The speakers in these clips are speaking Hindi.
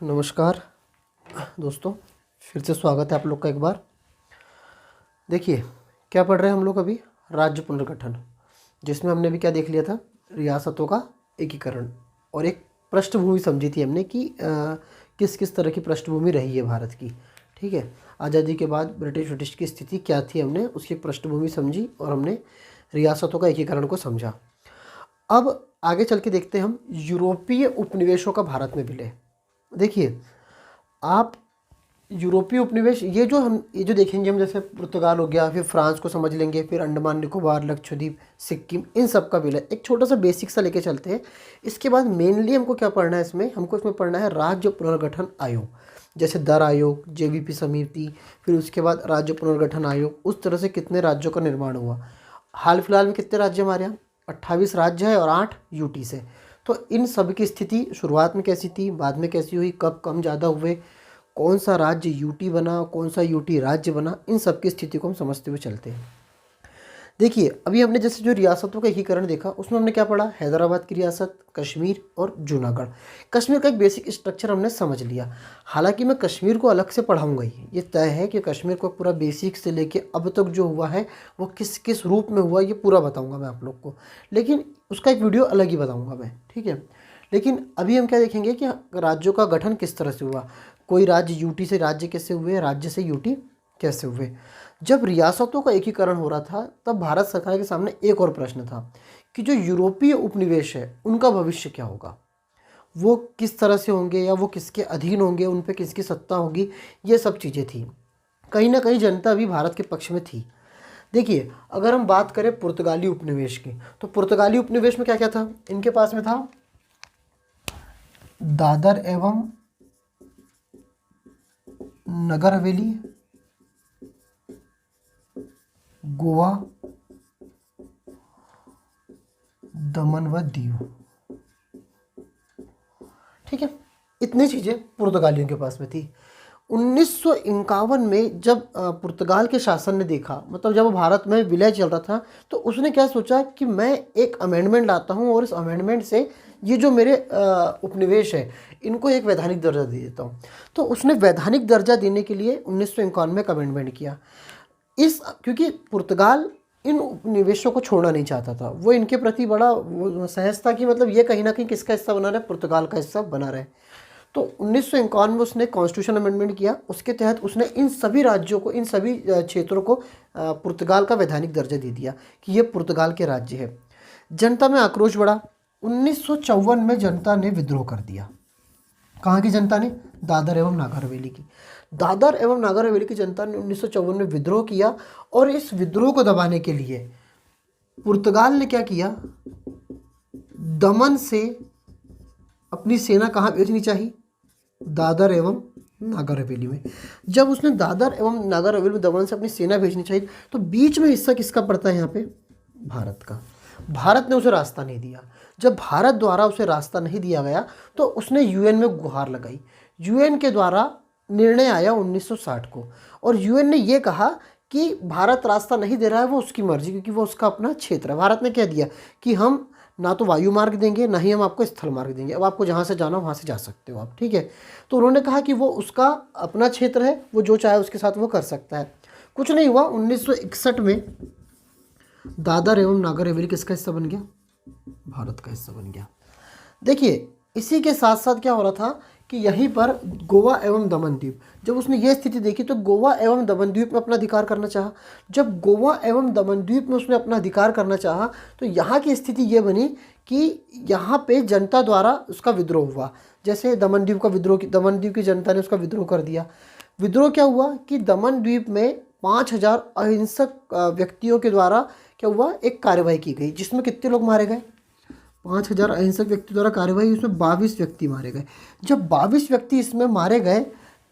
नमस्कार दोस्तों, फिर से स्वागत है आप लोग का एक बार। देखिए, क्या पढ़ रहे हैं हम लोग अभी? राज्य पुनर्गठन, जिसमें हमने भी क्या देख लिया था? रियासतों का एकीकरण। और एक पृष्ठभूमि समझी थी हमने कि किस किस तरह की पृष्ठभूमि रही है भारत की। ठीक है, आज़ादी के बाद ब्रिटिश की स्थिति क्या थी, हमने उसकी पृष्ठभूमि समझी और हमने रियासतों का एकीकरण को समझा। अब आगे चल के देखते हैं हम यूरोपीय उपनिवेशों का भारत में विलय। देखिए, आप यूरोपीय उपनिवेश ये जो देखेंगे हम, जैसे पुर्तगाल हो गया, फिर फ्रांस को समझ लेंगे, फिर अंडमान निकोबार, लक्षद्वीप, सिक्किम, इन सब का विलय। एक छोटा सा बेसिक सा लेके चलते हैं। इसके बाद मेनली हमको क्या पढ़ना है हमको इसमें पढ़ना है राज्य पुनर्गठन आयोग, जैसे दर आयोग, जेवीपी समिति, फिर उसके बाद राज्य पुनर्गठन आयोग। उस तरह से कितने राज्यों का निर्माण हुआ। हाल फिलहाल में कितने राज्य हमारे यहाँ? 28 राज्य है और 8 यूटी से। तो इन सब की स्थिति शुरुआत में कैसी थी, बाद में कैसी हुई, कब कम ज़्यादा हुए, कौन सा राज्य यूटी बना, कौन सा यूटी राज्य बना, इन सब की स्थिति को हम समझते हुए चलते हैं। देखिए, अभी हमने जैसे जो रियासतों का एकीकरण देखा, उसमें हमने क्या पढ़ा? हैदराबाद की रियासत, कश्मीर और जूनागढ़। कश्मीर का एक बेसिक स्ट्रक्चर हमने समझ लिया। हालांकि मैं कश्मीर को अलग से पढ़ाऊंगा ही, ये तय है कि कश्मीर को पूरा बेसिक से लेके अब तक जो हुआ है वो किस किस रूप में हुआ, ये पूरा बताऊंगा मैं आप लोग को। लेकिन उसका एक वीडियो अलग ही बताऊंगा मैं, ठीक है। लेकिन अभी हम क्या देखेंगे कि राज्यों का गठन किस तरह से हुआ, कोई राज्य यूटी से राज्य कैसे हुए, राज्य से यूटी कैसे हुए। जब रियासतों का एकीकरण हो रहा था, तब भारत सरकार के सामने एक और प्रश्न था कि जो यूरोपीय उपनिवेश है उनका भविष्य क्या होगा, वो किस तरह से होंगे, या वो किसके अधीन होंगे, उन पे किसकी सत्ता होगी। ये सब चीज़ें थी। कहीं ना कहीं जनता भी भारत के पक्ष में थी। देखिए, अगर हम बात करें पुर्तगाली उपनिवेश की, तो पुर्तगाली उपनिवेश में क्या क्या था? इनके पास में था दादर एवं नगर हवेली, गोवा, दमन व दीव। ठीक है, इतनी चीज़ें पुर्तगालियों के पास में थी। 1951 में जब पुर्तगाल के शासन ने देखा, मतलब जब भारत में विलय चल रहा था, तो उसने क्या सोचा कि मैं एक अमेंडमेंट लाता हूँ और इस अमेंडमेंट से ये जो मेरे उपनिवेश है इनको एक वैधानिक दर्जा दे देता हूँ। तो उसने वैधानिक दर्जा देने के लिए 1951 में एक अमेंडमेंट किया। क्योंकि पुर्तगाल इन उपनिवेशों को छोड़ना नहीं चाहता था, वो इनके प्रति बड़ा वो सहज था कि मतलब ये कहीं ना कहीं किसका हिस्सा बना रहे, पुर्तगाल का हिस्सा बना रहे। तो 1951 में उसने कॉन्स्टिट्यूशन अमेंडमेंट किया। उसके तहत उसने इन सभी राज्यों को, इन सभी क्षेत्रों को पुर्तगाल का वैधानिक दर्जा दे दिया कि ये पुर्तगाल के राज्य है। जनता में आक्रोश बढ़ा। 1954 में जनता ने विद्रोह कर दिया। कहाँ की जनता ने? दादर एवं नागर हवेली की। दादर एवं नागर हवेली की जनता ने 1954 में विद्रोह किया, और इस विद्रोह को दबाने के लिए पुर्तगाल ने क्या किया? दमन से अपनी सेना कहाँ भेजनी चाहिए? दादर एवं नागर हवेली में। जब उसने दादर एवं नागर हवेली में दमन से अपनी सेना भेजनी चाहिए, तो बीच में हिस्सा किसका पड़ता है यहाँ पे? भारत का। भारत ने उसे रास्ता नहीं दिया। जब भारत द्वारा उसे रास्ता नहीं दिया गया, तो उसने यूएन में गुहार लगाई। यूएन के द्वारा निर्णय आया 1960 को, और यूएन ने यह कहा कि भारत रास्ता नहीं दे रहा है, वो उसकी मर्जी, क्योंकि वो उसका अपना क्षेत्र है। भारत ने कह दिया कि हम ना तो वायु मार्ग देंगे, ना ही हम आपको स्थल मार्ग देंगे, अब आपको जहाँ से जाना वहाँ से जा सकते हो आप, ठीक है। तो उन्होंने कहा कि वो उसका अपना क्षेत्र है, वो जो चाहे उसके साथ वो कर सकता है। कुछ नहीं हुआ। 1961 में दादर एवं नागर हवेली किसका हिस्सा बन गया? भारत का हिस्सा बन गया। देखिए, इसी के साथ साथ क्या हो रहा था कि यहीं पर गोवा एवं दमन द्वीप, जब उसने ये स्थिति देखी तो गोवा एवं दमन द्वीप में अपना अधिकार करना चाहा। जब गोवा एवं दमन द्वीप में उसने अपना अधिकार करना चाहा, तो यहाँ की स्थिति ये बनी कि यहाँ पे जनता द्वारा उसका विद्रोह हुआ। जैसे दमन द्वीप का विद्रोह, दमन द्वीप की जनता ने उसका विद्रोह कर दिया। विद्रोह क्या हुआ कि दमन द्वीप में 5000 अहिंसक व्यक्तियों के द्वारा क्या हुआ? एक कार्रवाई की गई, जिसमें कितने लोग मारे गए? 5000 अहिंसक व्यक्ति द्वारा कार्यवाही, उसमें 22 व्यक्ति मारे गए। जब 22 व्यक्ति इसमें मारे गए,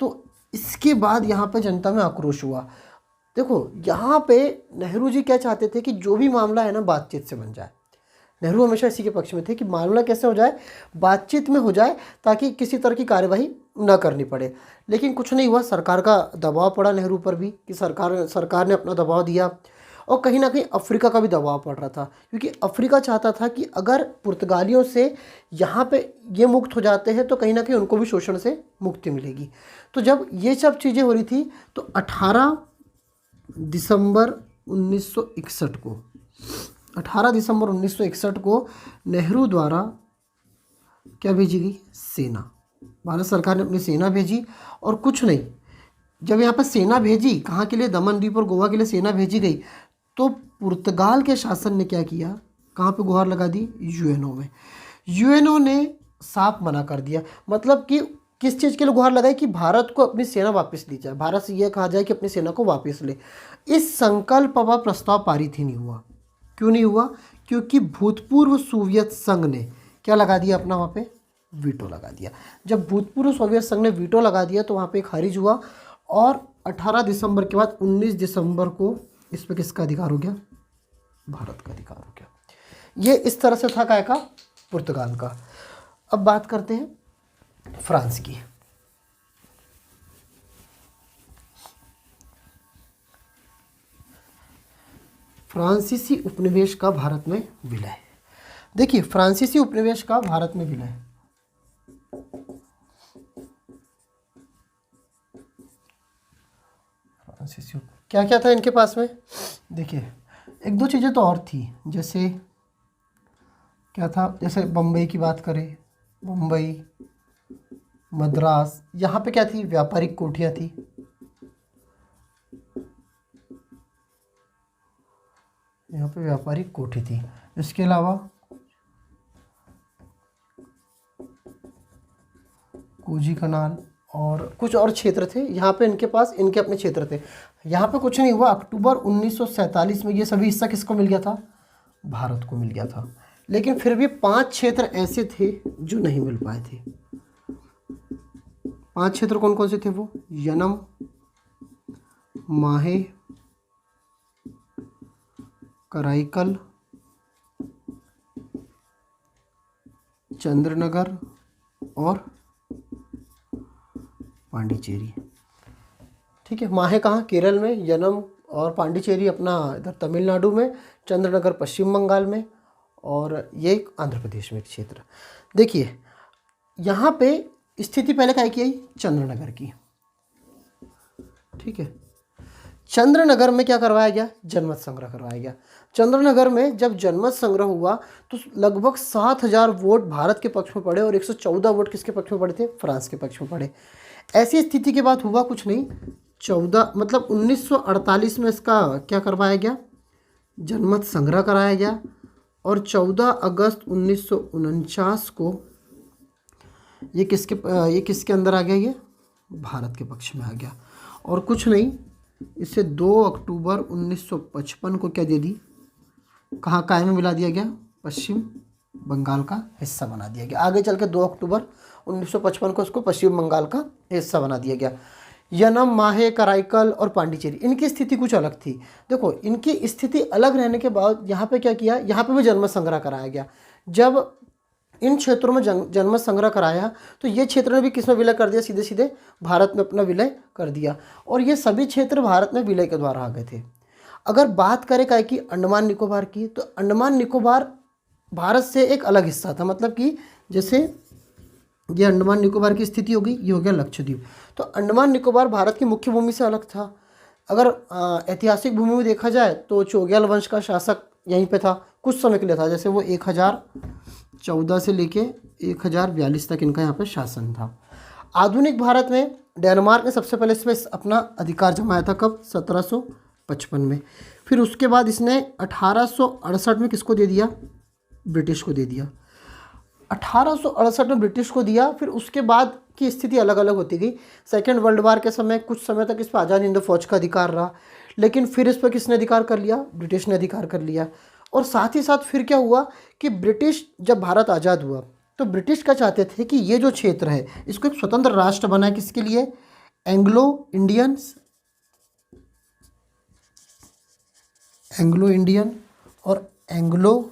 तो इसके बाद यहाँ पे जनता में आक्रोश हुआ। देखो, यहाँ पे नेहरू जी क्या चाहते थे कि जो भी मामला है ना, बातचीत से बन जाए। नेहरू हमेशा इसी के पक्ष में थे कि मामला कैसे हो जाए? बातचीत में हो जाए, ताकि किसी तरह की कार्यवाही न करनी पड़े। लेकिन कुछ नहीं हुआ। सरकार का दबाव पड़ा नेहरू पर भी कि सरकार ने अपना दबाव दिया, और कहीं ना कहीं अफ्रीका का भी दबाव पड़ रहा था, क्योंकि अफ्रीका चाहता था कि अगर पुर्तगालियों से यहाँ पे ये मुक्त हो जाते हैं तो कहीं ना कहीं उनको भी शोषण से मुक्ति मिलेगी। तो जब ये सब चीज़ें हो रही थी तो 18 दिसंबर 1961 को 18 दिसंबर 1961 को नेहरू द्वारा क्या भेजी गई, सेना। भारत सरकार ने अपनी सेना भेजी, और कुछ नहीं, जब यहाँ पर सेना भेजी, कहाँ के लिए, दमन द्वीप और गोवा के लिए सेना भेजी गई, तो पुर्तगाल के शासन ने क्या किया, कहाँ पे गुहार लगा दी, यूएनओ में। यूएनओ ने साफ मना कर दिया, मतलब कि किस चीज़ के लिए गुहार लगाई, कि भारत को अपनी सेना वापस ली जाए, भारत से यह कहा जाए कि अपनी सेना को वापस ले। इस संकल्प व प्रस्ताव पारित ही नहीं हुआ। क्यों नहीं हुआ, क्योंकि भूतपूर्व सोवियत संघ ने क्या लगा दिया अपना, वहाँ पे वीटो लगा दिया। जब भूतपूर्व सोवियत संघ ने वीटो लगा दिया तो वहाँ पे खारिज हुआ, और 18 दिसंबर के बाद 19 दिसंबर को इस पे किसका अधिकार हो गया, भारत का अधिकार हो गया। ये इस तरह से था काय का, पुर्तगाल का। अब बात करते हैं फ्रांस की। फ्रांसीसी उपनिवेश का भारत में विलय। देखिए, फ्रांसीसी उपनिवेश का भारत में विलय, क्या क्या था इनके पास में। देखिए, एक दो चीज़ें तो और थी, जैसे क्या था, जैसे बम्बई की बात करें, मुंबई, मद्रास, यहाँ पे क्या थी, व्यापारिक कोठियाँ थी। यहाँ पे व्यापारिक कोठी थी। इसके अलावा कोजी कनाल और कुछ और क्षेत्र थे यहाँ पे, इनके पास इनके अपने क्षेत्र थे। यहाँ पे कुछ नहीं हुआ। अक्टूबर 1947 में ये सभी हिस्सा किसको मिल गया था, भारत को मिल गया था। लेकिन फिर भी 5 क्षेत्र ऐसे थे जो नहीं मिल पाए थे। 5 क्षेत्र कौन कौन से थे वो, यनम, माहे, कराईकल, चंद्रनगर और पांडिचेरी। ठीक है, माहे कहाँ, केरल में, यनम और पांडिचेरी अपना इधर तमिलनाडु में, चंद्रनगर पश्चिम बंगाल में, और ये आंध्र प्रदेश में एक क्षेत्र। देखिए, यहाँ पे स्थिति पहले क्या की, चंद्रनगर की। ठीक है, चंद्रनगर में क्या करवाया गया, जनमत संग्रह करवाया गया। चंद्रनगर में जब जनमत संग्रह हुआ तो लगभग 7000 वोट भारत के पक्ष में पड़े और 114 वोट किसके पक्ष में पड़े थे, फ्रांस के पक्ष में पड़े। ऐसी स्थिति के बाद हुआ कुछ नहीं, 1948 में इसका क्या करवाया गया, जनमत संग्रह कराया गया, और 14 अगस्त 1949 को ये किसके अंदर आ गया, ये भारत के पक्ष में आ गया। और कुछ नहीं, इसे 2 अक्टूबर 1955 को क्या दे दी, कहाँ काय में मिला दिया गया, पश्चिम बंगाल का हिस्सा बना दिया गया। आगे चल के 2 अक्टूबर 1955 को इसको पश्चिम बंगाल का हिस्सा बना दिया गया। यनम, माहे, कराईकल और पांडिचेरी, इनकी स्थिति कुछ अलग थी। देखो, इनकी स्थिति अलग रहने के बाद यहाँ पे क्या किया, यहाँ पे भी जनमत संग्रह कराया गया। जब इन क्षेत्रों में जनमत संग्रह कराया तो ये क्षेत्र ने भी किसमें विलय कर दिया, सीधे सीधे भारत में अपना विलय कर दिया। और ये सभी क्षेत्र भारत में विलय के द्वारा आ गए थे। अगर बात करें क्या कि अंडमान निकोबार की, तो अंडमान निकोबार भारत से एक अलग हिस्सा था। मतलब कि जैसे ये अंडमान निकोबार की स्थिति होगी, ये हो गया लक्षद्वीप। तो अंडमान निकोबार भारत की मुख्य भूमि से अलग था। अगर ऐतिहासिक भूमि में देखा जाए तो चोग्याल वंश का शासक यहीं पे था, कुछ समय के लिए था। जैसे वो 1014 से लेके 1042 तक इनका यहाँ पे शासन था। आधुनिक भारत में डेनमार्क ने सबसे पहले इसमें अपना अधिकार जमाया था, कब, 1755 में। फिर उसके बाद इसने 1868 में किसको दे दिया, ब्रिटिश को दे दिया। 1868 में ब्रिटिश को दिया। फिर उसके बाद की स्थिति अलग अलग होती गई। सेकेंड वर्ल्ड वार के समय कुछ समय तक इस पर आज़ाद हिंद फौज का अधिकार रहा, लेकिन फिर इस पर किसने अधिकार कर लिया, ब्रिटिश ने अधिकार कर लिया। और साथ ही साथ फिर क्या हुआ कि ब्रिटिश, जब भारत आज़ाद हुआ तो ब्रिटिश क्या चाहते थे कि ये जो क्षेत्र है इसको एक स्वतंत्र राष्ट्र बनाए। किसके लिए, एंग्लो इंडियन और एंग्लो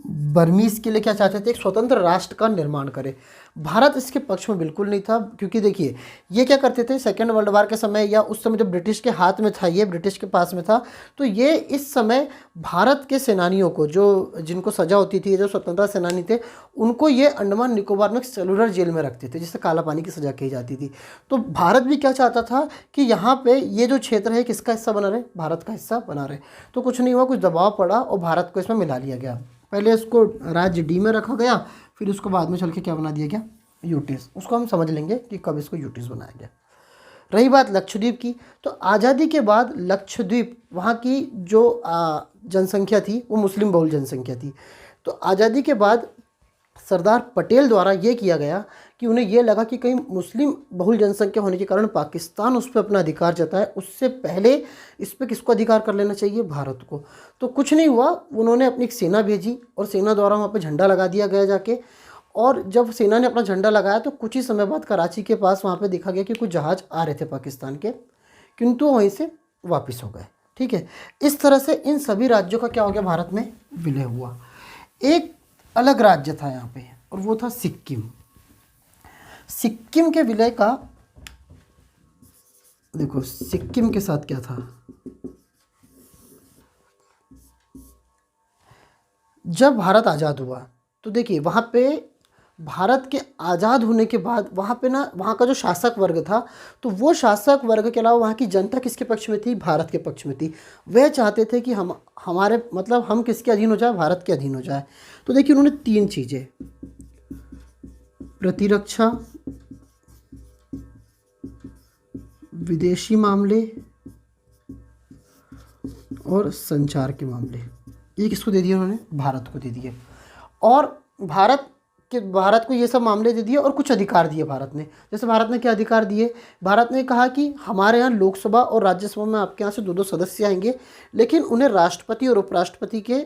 बर्मीज के लिए क्या चाहते थे, एक स्वतंत्र राष्ट्र का निर्माण करे। भारत इसके पक्ष में बिल्कुल नहीं था, क्योंकि देखिए ये क्या करते थे सेकेंड वर्ल्ड वार के समय, या उस समय जब ब्रिटिश के हाथ में था, ये ब्रिटिश के पास में था, तो ये इस समय भारत के सेनानियों को, जो जिनको सजा होती थी, जो स्वतंत्रता सेनानी थे, उनको ये अंडमान निकोबार में एक सेलुलर जेल में रखते थे, जिसे काला पानी की सजा कही जाती थी। तो भारत भी क्या चाहता था कि यहाँ पे ये जो क्षेत्र है किसका हिस्सा बना रहे, भारत का हिस्सा बना रहे। तो कुछ नहीं हुआ, कुछ दबाव पड़ा और भारत को इसमें मिला लिया गया। पहले इसको राज्य डी में रखा गया, फिर उसको बाद में चल के क्या बना दिया गया, यूटीज। उसको हम समझ लेंगे कि कब इसको यूटीज बनाया गया। रही बात लक्षद्वीप की, तो आज़ादी के बाद लक्षद्वीप, वहाँ की जो जनसंख्या थी वो मुस्लिम बहुल जनसंख्या थी। तो आज़ादी के बाद सरदार पटेल द्वारा ये किया गया कि उन्हें ये लगा कि कहीं मुस्लिम बहुल जनसंख्या होने के कारण पाकिस्तान उस पर अपना अधिकार जताए, उससे पहले इस पर किसको अधिकार कर लेना चाहिए, भारत को। तो कुछ नहीं हुआ, उन्होंने अपनी एक सेना भेजी और सेना द्वारा वहाँ पे झंडा लगा दिया गया जाके। और जब सेना ने अपना झंडा लगाया तो कुछ ही समय बाद कराची के पास वहाँ पे देखा गया कि कुछ जहाज़ आ रहे थे पाकिस्तान के, किंतु वहीं से वापस हो गए। ठीक है, इस तरह से इन सभी राज्यों का क्या हो गया, भारत में विलय हुआ। एक अलग राज्य था यहाँ पे और वो था सिक्किम। सिक्किम के विलय का देखो, सिक्किम के साथ क्या था, जब भारत आज़ाद हुआ तो देखिए वहाँ पे भारत के आज़ाद होने के बाद वहाँ पे ना, वहाँ का जो शासक वर्ग था, तो वो शासक वर्ग के अलावा वहाँ की जनता किसके पक्ष में थी, भारत के पक्ष में थी। वह चाहते थे कि हमारे मतलब हम किसके अधीन हो जाए, भारत के अधीन हो जाए। तो देखिए उन्होंने तीन चीज़ें, प्रतिरक्षा, विदेशी मामले और संचार के मामले, ये किसको दे दिए उन्होंने, भारत को दे दिए। और भारत को ये सब मामले दे दिए और कुछ अधिकार दिए भारत ने। जैसे भारत ने क्या अधिकार दिए, भारत ने कहा कि हमारे यहाँ लोकसभा और राज्यसभा में आपके यहाँ से 2-2 सदस्य आएंगे, लेकिन उन्हें राष्ट्रपति और उपराष्ट्रपति के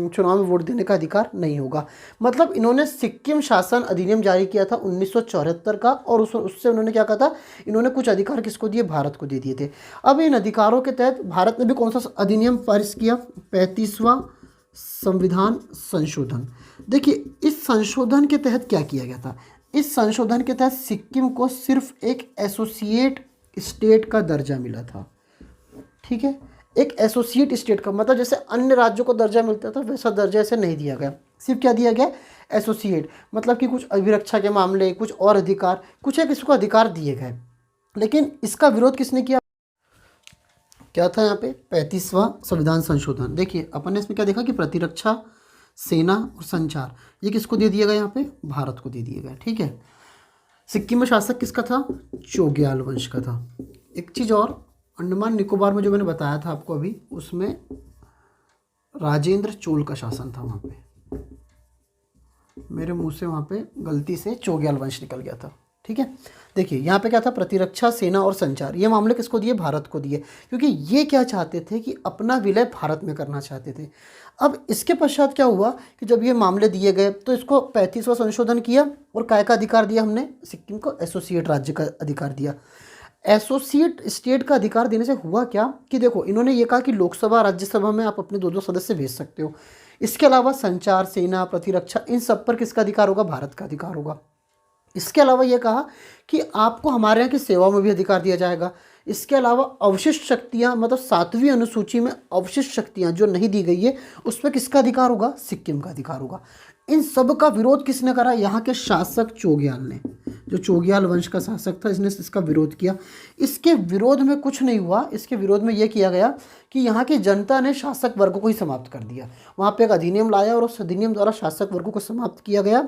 चुनाव में वोट देने का अधिकार नहीं होगा। मतलब इन्होंने सिक्किम शासन अधिनियम जारी किया था 1974 का, और उससे उन्होंने क्या कहा था, इन्होंने कुछ अधिकार किसको दिए, भारत को दे दिए थे। अब इन अधिकारों के तहत भारत ने भी कौन सा अधिनियम पारित किया, 35वां संविधान संशोधन। देखिए इस संशोधन के तहत क्या किया गया था, इस संशोधन के तहत सिक्किम को सिर्फ एक एसोसिएट स्टेट का दर्जा मिला था। ठीक है, एक एसोसिएट स्टेट का मतलब जैसे अन्य राज्यों को दर्जा मिलता था वैसा दर्जा इसे नहीं दिया गया, सिर्फ क्या दिया गया, एसोसिएट। मतलब कि कुछ अभिरक्षा के मामले, कुछ और अधिकार, कुछ एक इसको अधिकार दिए गए। लेकिन इसका विरोध किसने किया, क्या था यहाँ पे, 35वां संविधान संशोधन। देखिए अपन ने इसमें क्या देखा कि प्रतिरक्षा, सेना और संचार ये किसको दे दिया गया, यहाँ पे भारत को दे दिया गया। ठीक है, सिक्किम में शासक किसका था, चोग्याल वंश का था। एक चीज़ और, अंडमान निकोबार में जो मैंने बताया था आपको अभी, उसमें राजेंद्र चोल का शासन था। वहाँ पे मेरे मुंह से वहाँ पे गलती से चोग्याल वंश निकल गया था। ठीक है, देखिए यहाँ पे क्या था, प्रतिरक्षा, सेना और संचार, ये मामले किसको दिए, भारत को दिए, क्योंकि ये क्या चाहते थे कि अपना विलय भारत में करना चाहते थे। अब इसके पश्चात क्या हुआ कि जब ये मामले दिए गए तो इसको 35वां संशोधन किया और काय का अधिकार दिया हमने, सिक्किम को एसोसिएट राज्य का अधिकार दिया। एसोसिएट स्टेट का अधिकार देने से हुआ क्या कि देखो इन्होंने ये कहा कि लोकसभा राज्यसभा में आप अपने 2-2 सदस्य भेज सकते हो। इसके अलावा संचार, सेना, प्रतिरक्षा, इन सब पर किसका अधिकार होगा, भारत का अधिकार होगा। इसके अलावा ये कहा कि आपको हमारे यहाँ की सेवाओं में भी अधिकार दिया जाएगा। इसके अलावा अवशिष्ट शक्तियाँ, मतलब 7वीं अनुसूची में अवशिष्ट शक्तियाँ जो नहीं दी गई है उस पर किसका अधिकार होगा, सिक्किम का अधिकार होगा। इन सब का विरोध किसने करा, यहाँ के शासक चोग्याल ने, जो चोग्याल वंश का शासक था, इसने इसका विरोध किया। इसके विरोध में कुछ नहीं हुआ, इसके विरोध में ये किया गया कि यहाँ की जनता ने शासक वर्ग को ही समाप्त कर दिया। वहाँ पे एक अधिनियम लाया और उस अधिनियम द्वारा शासक वर्गों को समाप्त किया गया।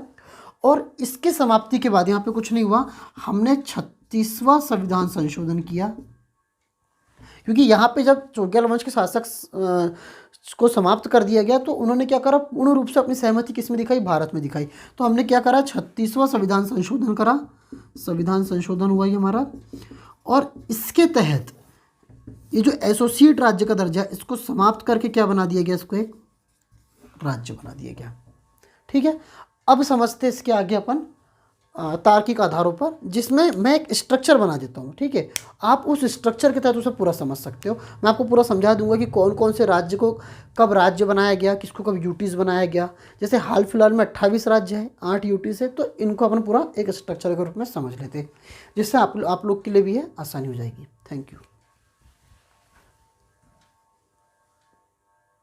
और इसके समाप्ति के बाद यहाँ पे कुछ नहीं हुआ, हमने 36वां संविधान संशोधन किया, क्योंकि यहाँ पे जब चोग्याल वंश के शासक को समाप्त कर दिया गया तो उन्होंने क्या करा, पूर्ण रूप से अपनी सहमति किस में दिखाई, भारत में दिखाई। तो हमने क्या करा, 36वां संविधान संशोधन करा, संविधान संशोधन हुआ ये हमारा। और इसके तहत ये जो एसोसिएट राज्य का दर्जा है इसको समाप्त करके क्या बना दिया गया, इसको एक राज्य बना दिया गया। ठीक है, अब समझते इसके आगे अपन तार्किक आधारों पर, जिसमें मैं एक स्ट्रक्चर बना देता हूँ। ठीक है, आप उस स्ट्रक्चर के तहत उसे पूरा समझ सकते हो। मैं आपको पूरा समझा दूंगा कि कौन कौन से राज्य को कब राज्य बनाया गया, किसको कब यूटीज बनाया गया। जैसे हाल फिलहाल में 28 राज्य हैं, 8 यूटीज है, तो इनको अपन पूरा एक स्ट्रक्चर के रूप में समझ लेते हैं, जिससे आप लोग के लिए भी ये आसानी हो जाएगी। Thank you.